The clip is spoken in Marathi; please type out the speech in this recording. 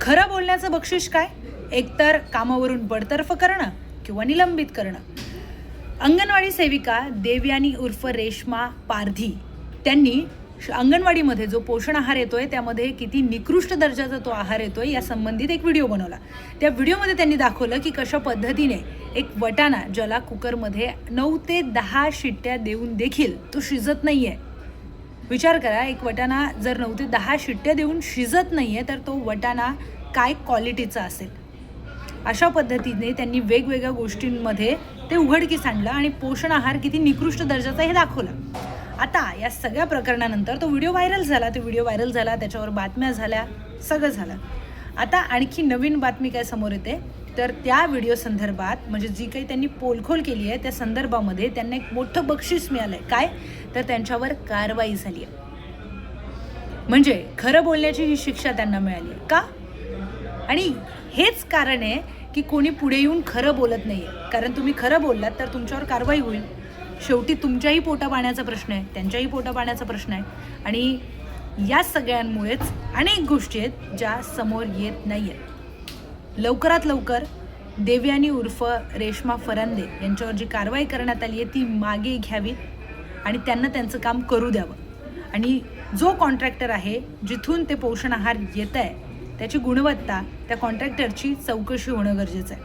खरं बोलण्याचं बक्षीस काय? एकतर कामावरून बडतर्फ करणं किंवा निलंबित करणं. अंगणवाडी सेविका देवयानी उर्फ रेश्मा पारधी त्यांनी अंगणवाडीमध्ये जो पोषण आहार येतोय त्यामध्ये किती निकृष्ट दर्जाचा तो आहार येतोय या संबंधित एक व्हिडिओ बनवला. त्या व्हिडिओमध्ये त्यांनी दाखवलं की कशा पद्धतीने एक वटाणा ज्याला कुकरमध्ये 9 ते 10 शिट्ट्या देऊन देखील तो शिजत नाही आहे. विचार करा, एक वटाणा जर 9 ते 10 शिट्ट्या देऊन शिजत नाही आहे तर तो वटाणा काय क्वालिटीचा असेल. अशा पद्धतीने त्यांनी वेगवेगळ्या गोष्टींमध्ये ते उघडकीस आणलं आणि पोषण आहार किती निकृष्ट दर्जाचा हे दाखवलं. आता या सगळ्या प्रकरणानंतर तो व्हिडिओ व्हायरल झाला, त्याच्यावर बातम्या झाल्या, सगळं झालं. आता आणखी नवीन बातमी काय समोर येते तर त्या व्हिडिओ संदर्भात म्हणजे जी काही त्यांनी पोलखोल केली आहे त्या संदर्भामध्ये त्यांना एक मोठं बक्षीस मिळालं आहे. काय तर त्यांच्यावर कारवाई झाली आहे. म्हणजे खरं बोलण्याची ही शिक्षा त्यांना मिळाली आहे. का? आणि हेच कारण आहे की कोणी पुढे येऊन खरं बोलत नाही आहे. कारण तुम्ही खरं बोललात तर तुमच्यावर कारवाई होईल. शेवटी तुमच्याही पोटापाण्याचा प्रश्न आहे, त्यांच्याही पोटापाण्याचा प्रश्न आहे. आणि या सगळ्यांमुळेच अनेक गोष्टी आहेत ज्या समोर येत नाही आहेत. लवकरात लवकर देवयानी उर्फ रेश्मा फरांदे यांच्यावर जी कारवाई करण्यात आली आहे ती मागे घ्यावी आणि त्यांना त्यांचं काम करू द्यावं. आणि जो कॉन्ट्रॅक्टर आहे जिथून ते पोषण आहार येत आहे त्याची गुणवत्ता, त्या कॉन्ट्रॅक्टरची चौकशी होणं गरजेचं आहे.